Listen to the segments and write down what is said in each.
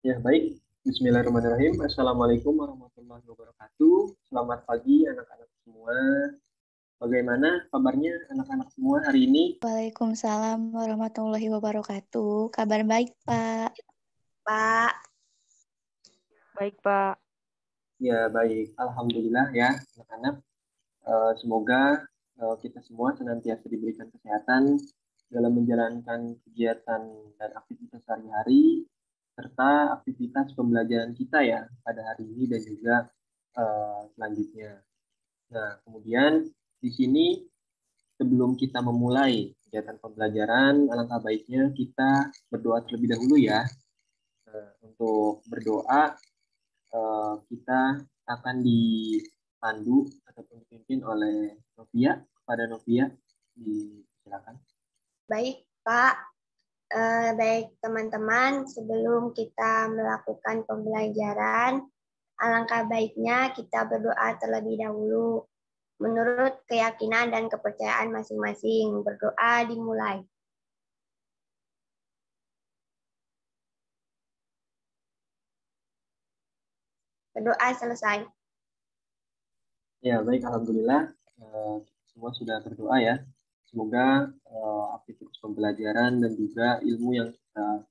Ya, baik. Bismillahirrahmanirrahim. Assalamualaikum warahmatullahi wabarakatuh. Selamat pagi anak-anak semua. Bagaimana kabarnya anak-anak semua hari ini? Waalaikumsalam warahmatullahi wabarakatuh. Kabar baik, Pak. Pak. Baik, Pak. Ya, baik. Alhamdulillah ya, anak-anak. Semoga kita semua senantiasa diberikan kesehatan dalam menjalankan kegiatan dan aktivitas sehari-hari, serta aktivitas pembelajaran kita ya pada hari ini dan juga selanjutnya. Nah, kemudian di sini sebelum kita memulai kegiatan pembelajaran, alangkah baiknya kita berdoa terlebih dahulu ya. Untuk berdoa, kita akan dipandu ataupun dipimpin oleh Novia. Kepada Novia, silakan. Baik, Pak. Baik, teman-teman. Sebelum kita melakukan pembelajaran, alangkah baiknya kita berdoa terlebih dahulu. Menurut keyakinan dan kepercayaan masing-masing, berdoa dimulai. Berdoa selesai. Ya, baik. Alhamdulillah. Semua sudah berdoa ya. Semoga aktivitas pembelajaran dan juga ilmu yang kita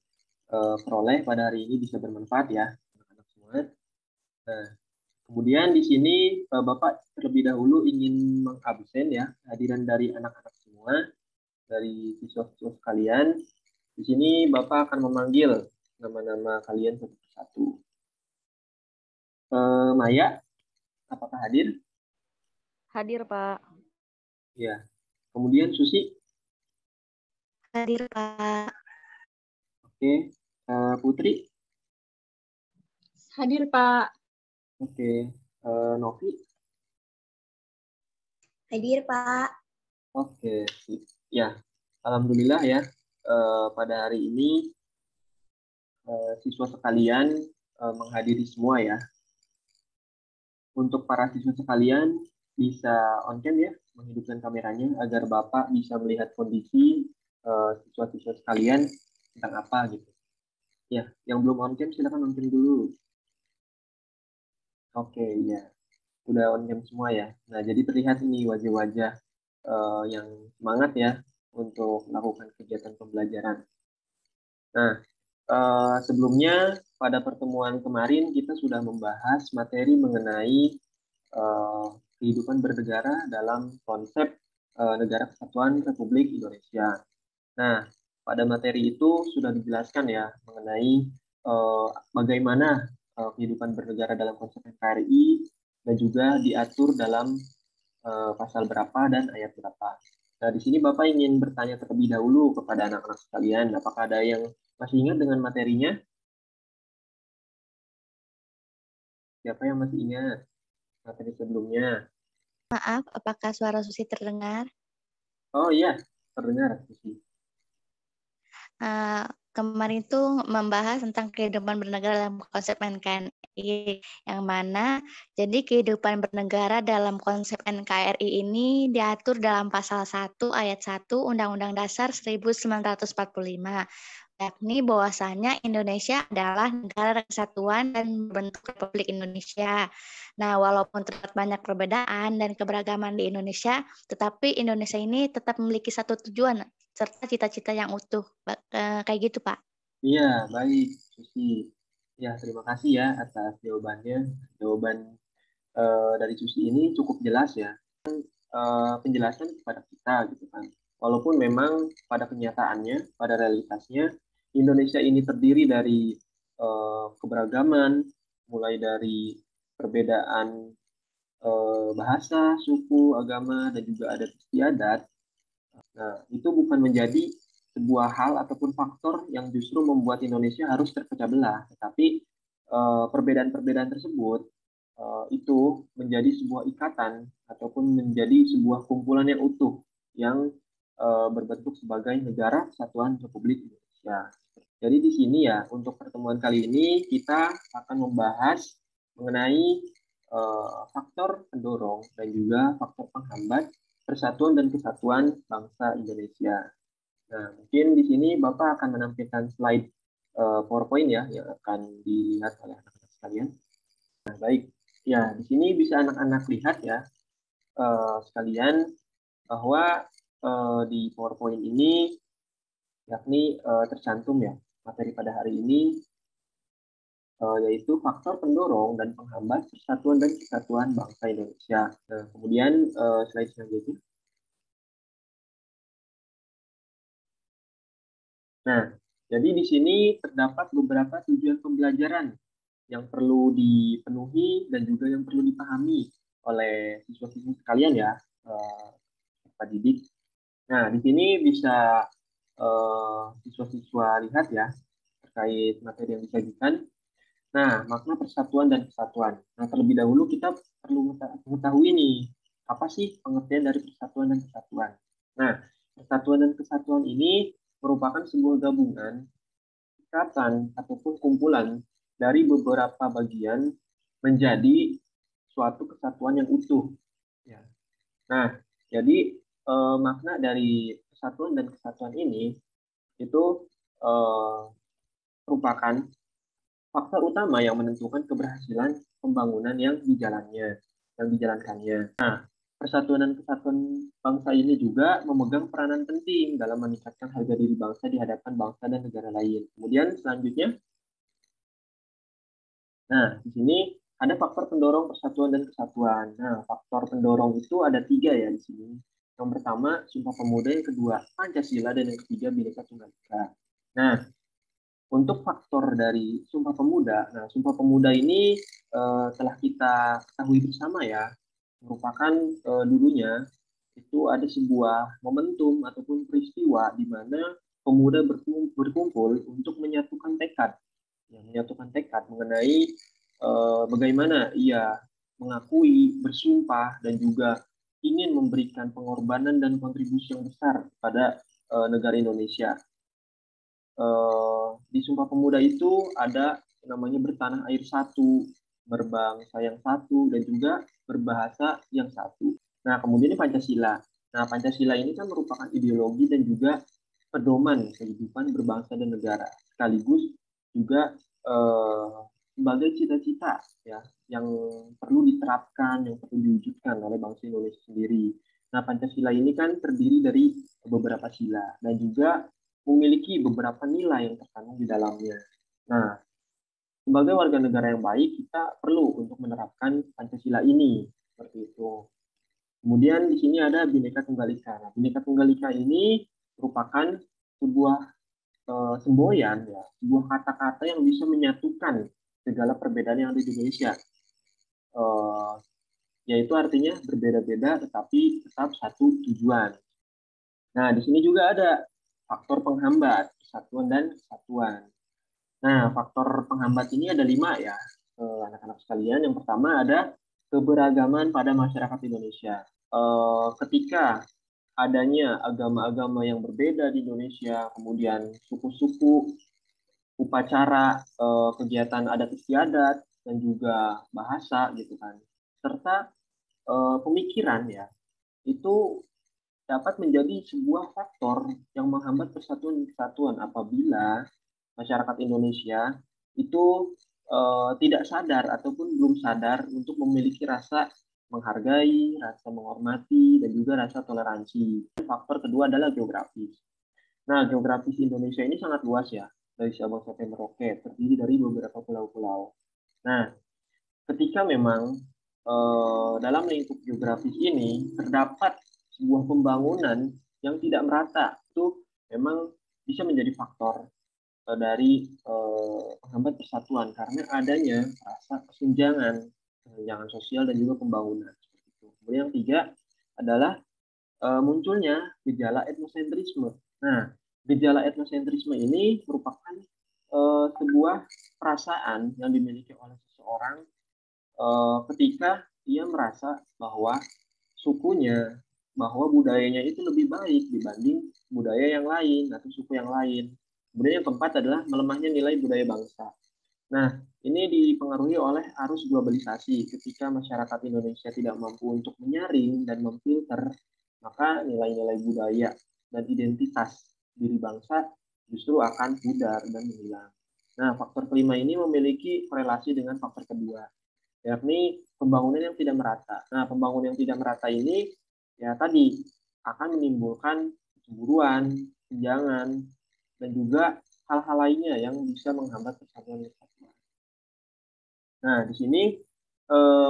peroleh pada hari ini bisa bermanfaat ya, anak-anak semua. Nah, kemudian di sini Bapak terlebih dahulu ingin mengabsen ya kehadiran dari anak-anak semua, dari siswa-siswa sekalian. Di sini Bapak akan memanggil nama-nama kalian satu persatu. Maya, apakah hadir? Hadir, Pak. Ya. Kemudian Susi. Hadir, Pak. Oke. Putri. Hadir, Pak. Oke. Novi. Hadir, Pak. Oke. Ya. Alhamdulillah ya. Pada hari ini siswa sekalian menghadiri semua ya. Untuk para siswa sekalian bisa on cam ya, menghidupkan kameranya agar Bapak bisa melihat kondisi siswa-siswa sekalian tentang apa gitu. Ya, yang belum on cam silakan on cam dulu. Oke, ya. Udah on cam semua ya. Nah, jadi terlihat ini wajah-wajah yang semangat ya untuk melakukan kegiatan pembelajaran. Nah, sebelumnya pada pertemuan kemarin kita sudah membahas materi mengenai kehidupan bernegara dalam konsep Negara Kesatuan Republik Indonesia. Nah, pada materi itu sudah dijelaskan ya mengenai bagaimana kehidupan bernegara dalam konsep NKRI dan juga diatur dalam pasal berapa dan ayat berapa. Nah, di sini Bapak ingin bertanya terlebih dahulu kepada anak-anak sekalian, apakah ada yang masih ingat dengan materinya? Siapa yang masih ingat materi sebelumnya? Maaf, apakah suara Susi terdengar? Oh iya, terdengar. Kemarin itu membahas tentang kehidupan bernegara dalam konsep NKRI, yang mana jadi kehidupan bernegara dalam konsep NKRI ini diatur dalam pasal 1 ayat 1 Undang-Undang Dasar 1945. Yakni bahwasanya Indonesia adalah negara kesatuan dan berbentuk Republik Indonesia. Nah, walaupun terdapat banyak perbedaan dan keberagaman di Indonesia, tetapi Indonesia ini tetap memiliki satu tujuan serta cita-cita yang utuh. Kayak gitu, Pak. Iya, baik, Susi. Ya, terima kasih ya atas jawabannya. Jawaban dari Susi ini cukup jelas ya. Penjelasan kepada kita gitu kan. Walaupun memang pada kenyataannya, pada realitasnya, Indonesia ini terdiri dari keberagaman, mulai dari perbedaan bahasa, suku, agama, dan juga adat istiadat. Nah, itu bukan menjadi sebuah hal ataupun faktor yang justru membuat Indonesia harus terpecah belah, tetapi perbedaan-perbedaan tersebut itu menjadi sebuah ikatan ataupun menjadi sebuah kumpulan yang utuh yang berbentuk sebagai negara kesatuan Republik Indonesia. Jadi di sini ya untuk pertemuan kali ini kita akan membahas mengenai faktor pendorong dan juga faktor penghambat persatuan dan kesatuan bangsa Indonesia. Nah, mungkin di sini Bapak akan menampilkan slide PowerPoint ya yang akan dilihat oleh anak-anak sekalian. Nah, baik. Ya, di sini bisa anak-anak lihat ya sekalian bahwa di PowerPoint ini yakni tercantum ya materi pada hari ini yaitu faktor pendorong dan penghambat persatuan dan kesatuan bangsa Indonesia. Nah, kemudian slide selanjutnya. Nah, jadi di sini terdapat beberapa tujuan pembelajaran yang perlu dipenuhi dan juga yang perlu dipahami oleh siswa-siswa sekalian ya, Pak Didik. Nah, di sini bisa siswa-siswa lihat ya terkait materi yang disajikan. Nah, makna persatuan dan kesatuan. Nah, terlebih dahulu kita perlu mengetahui nih, apa sih pengertian dari persatuan dan kesatuan? Nah, persatuan dan kesatuan ini merupakan sebuah gabungan, ikatan, ataupun kumpulan dari beberapa bagian menjadi suatu kesatuan yang utuh. Ya. Nah, jadi makna dari persatuan dan kesatuan ini itu merupakan faktor utama yang menentukan keberhasilan pembangunan yang dijalankannya. Nah, persatuan dan kesatuan bangsa ini juga memegang peranan penting dalam meningkatkan harga diri bangsa di hadapan bangsa dan negara lain. Kemudian selanjutnya, nah di sini ada faktor pendorong persatuan dan kesatuan. Nah, faktor pendorong itu ada 3 ya di sini. Yang pertama, Sumpah Pemuda, yang kedua, Pancasila, dan yang ketiga, Bhinneka Tunggal Ika. Nah, untuk faktor dari Sumpah Pemuda, nah Sumpah Pemuda ini telah kita ketahui bersama ya, merupakan dulunya itu ada sebuah momentum ataupun peristiwa di mana pemuda berkumpul untuk menyatukan tekad, mengenai bagaimana ia mengakui, bersumpah, dan juga ingin memberikan pengorbanan dan kontribusi yang besar pada negara Indonesia. Di Sumpah Pemuda itu ada namanya bertanah air satu, berbangsa yang satu, dan juga berbahasa yang satu. Nah, kemudian Pancasila. Nah, Pancasila ini kan merupakan ideologi dan juga pedoman kehidupan berbangsa dan negara, sekaligus juga sebagai cita-cita ya yang perlu diterapkan, yang perlu diwujudkan oleh bangsa Indonesia sendiri. Nah, Pancasila ini kan terdiri dari beberapa sila dan juga memiliki beberapa nilai yang terkandung di dalamnya. Nah, sebagai warga negara yang baik, kita perlu untuk menerapkan Pancasila ini, seperti itu. Kemudian di sini ada Bhinneka Tunggal Ika. Nah, Bhinneka Tunggal Ika ini merupakan sebuah semboyan, ya, sebuah kata-kata yang bisa menyatukan segala perbedaan yang ada di Indonesia. Yaitu artinya berbeda-beda tetapi tetap satu tujuan. Nah, di sini juga ada faktor penghambat, persatuan dan kesatuan. Nah, faktor penghambat ini ada 5 ya, anak-anak sekalian. Yang pertama ada keberagaman pada masyarakat Indonesia. Ketika adanya agama-agama yang berbeda di Indonesia, kemudian suku-suku, upacara, kegiatan adat istiadat, dan juga bahasa gitu kan, serta pemikiran ya, itu dapat menjadi sebuah faktor yang menghambat persatuan dan kesatuan apabila masyarakat Indonesia itu tidak sadar ataupun belum sadar untuk memiliki rasa menghargai, rasa menghormati, dan juga rasa toleransi. Faktor kedua adalah geografis. Nah, geografis Indonesia ini sangat luas ya, dari Sabang sampai Merauke, terdiri dari beberapa pulau-pulau. Nah, ketika memang dalam lingkup geografis ini terdapat sebuah pembangunan yang tidak merata, itu memang bisa menjadi faktor dari penghambat persatuan karena adanya rasa kesenjangan sosial dan juga pembangunan. Kemudian yang 3 adalah munculnya gejala etnosentrisme. Nah, gejala etnosentrisme ini merupakan sebuah perasaan yang dimiliki oleh seseorang ketika ia merasa bahwa sukunya, bahwa budayanya itu lebih baik dibanding budaya yang lain atau suku yang lain. Kemudian yang keempat adalah melemahnya nilai budaya bangsa. Nah, ini dipengaruhi oleh arus globalisasi. Ketika masyarakat Indonesia tidak mampu untuk menyaring dan memfilter, maka nilai-nilai budaya dan identitas diri bangsa justru akan pudar dan menghilang. Nah, faktor kelima ini memiliki korelasi dengan faktor kedua, yakni pembangunan yang tidak merata. Nah, pembangunan yang tidak merata ini ya tadi akan menimbulkan kecemburuan, kesenjangan, dan juga hal-hal lainnya yang bisa menghambat persatuan kesatuan. Nah, di sini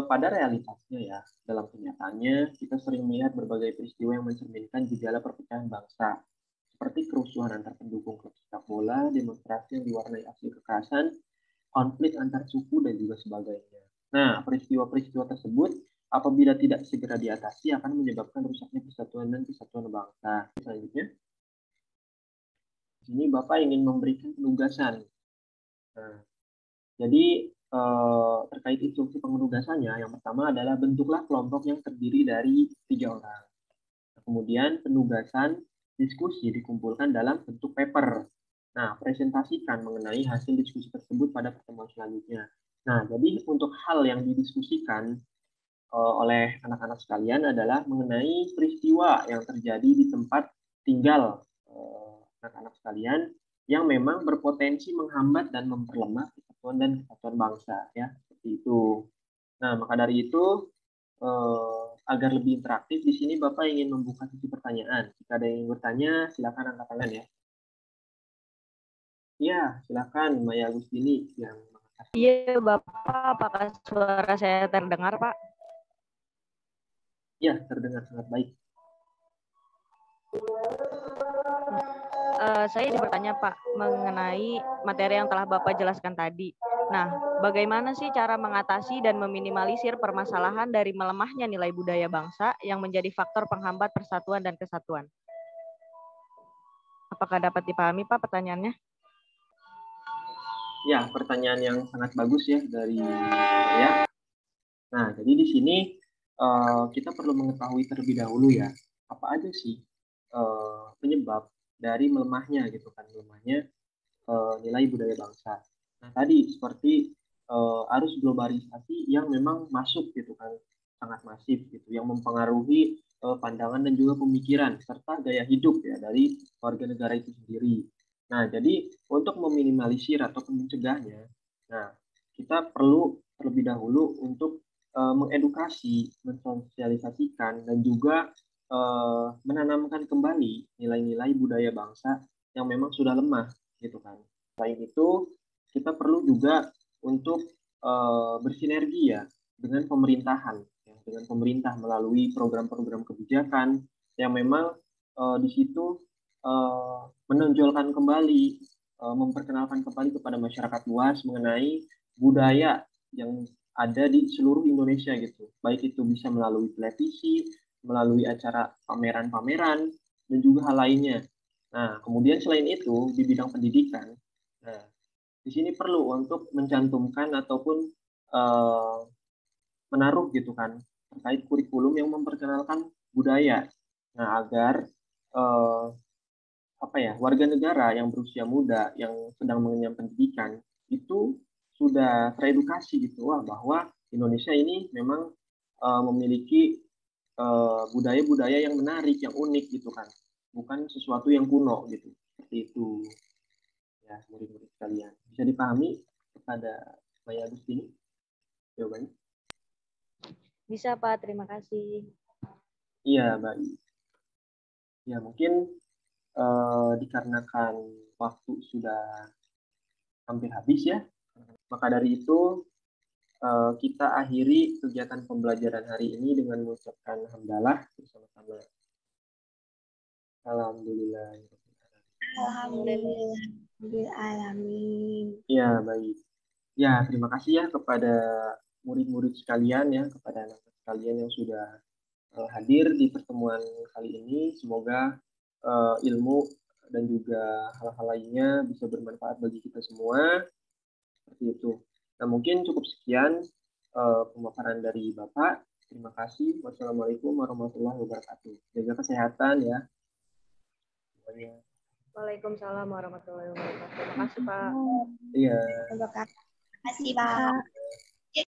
pada realitasnya ya, dalam kenyataannya kita sering melihat berbagai peristiwa yang mencerminkan gejala perpecahan bangsa, seperti kerusuhan antar pendukung klub sepak bola, demonstrasi yang diwarnai aksi kekerasan, konflik antar suku, dan juga sebagainya. Nah, peristiwa-peristiwa tersebut apabila tidak segera diatasi akan menyebabkan rusaknya persatuan dan kesatuan bangsa. Selanjutnya, di sini Bapak ingin memberikan penugasan. Nah, jadi terkait instruksi penugasannya, yang pertama adalah bentuklah kelompok yang terdiri dari 3 orang. Kemudian penugasan diskusi dikumpulkan dalam bentuk paper. Nah, presentasikan mengenai hasil diskusi tersebut pada pertemuan selanjutnya. Nah, jadi untuk hal yang didiskusikan oleh anak-anak sekalian adalah mengenai peristiwa yang terjadi di tempat tinggal anak-anak sekalian yang memang berpotensi menghambat dan memperlemah kesatuan dan kesatuan bangsa, ya, seperti itu. Nah, maka dari itu agar lebih interaktif, di sini Bapak ingin membuka sesi pertanyaan. Jika ada yang ingin bertanya, silakan angkat tangan ya. Iya, silakan Maya Agustini yang mengangkat. Iya, Bapak, apakah suara saya terdengar, Pak? Iya, terdengar sangat baik. Saya ingin bertanya, Pak, mengenai materi yang telah Bapak jelaskan tadi. Nah, bagaimana sih cara mengatasi dan meminimalisir permasalahan dari melemahnya nilai budaya bangsa yang menjadi faktor penghambat persatuan dan kesatuan? Apakah dapat dipahami, Pak, pertanyaannya? Ya, pertanyaan yang sangat bagus ya dari saya. Nah, jadi di sini kita perlu mengetahui terlebih dahulu ya, apa aja sih penyebab dari melemahnya gitu kan, melemahnya nilai budaya bangsa. Nah, tadi seperti arus globalisasi yang memang masuk gitu kan, sangat masif gitu, yang mempengaruhi pandangan dan juga pemikiran serta gaya hidup ya dari warga negara itu sendiri. Nah, jadi untuk meminimalisir ataupun mencegahnya, nah kita perlu terlebih dahulu untuk mengedukasi, mensosialisasikan, dan juga menanamkan kembali nilai-nilai budaya bangsa yang memang sudah lemah gitu kan. Selain itu, kita perlu juga untuk bersinergi ya dengan pemerintahan, ya, dengan pemerintah melalui program-program kebijakan yang memang di situ menonjolkan kembali, memperkenalkan kembali kepada masyarakat luas mengenai budaya yang ada di seluruh Indonesia gitu. Baik itu bisa melalui televisi, melalui acara pameran-pameran, dan juga hal lainnya. Nah, kemudian selain itu, di bidang pendidikan, nah, di sini perlu untuk mencantumkan ataupun menaruh gitu kan, terkait kurikulum yang memperkenalkan budaya. Nah, agar warga negara yang berusia muda yang sedang mengenyam pendidikan itu sudah teredukasi gitu bahwa Indonesia ini memang memiliki budaya-budaya yang menarik, yang unik gitu kan, bukan sesuatu yang kuno gitu. Seperti itu ya, murid-murid sekalian. Bisa dipahami kepada Maya Agustini jawabannya? Bisa, Pak. Terima kasih. Iya, baik. Ya, mungkin dikarenakan waktu sudah hampir habis ya, maka dari itu kita akhiri kegiatan pembelajaran hari ini dengan mengucapkan hamdalah bersama-sama. Alhamdulillah. Alhamdulillahirrahmanirrahim. Ya, baik. Ya, terima kasih ya kepada murid-murid sekalian ya, kepada anak-anak sekalian yang sudah hadir di pertemuan kali ini. Semoga ilmu dan juga hal-hal lainnya bisa bermanfaat bagi kita semua. Seperti itu. Nah, mungkin cukup sekian pemaparan dari Bapak. Terima kasih. Wassalamualaikum warahmatullahi wabarakatuh. Jaga kesehatan ya. Semuanya. Waalaikumsalam warahmatullahi wabarakatuh. Terima kasih, Pak. Iya. Terima kasih, Pak.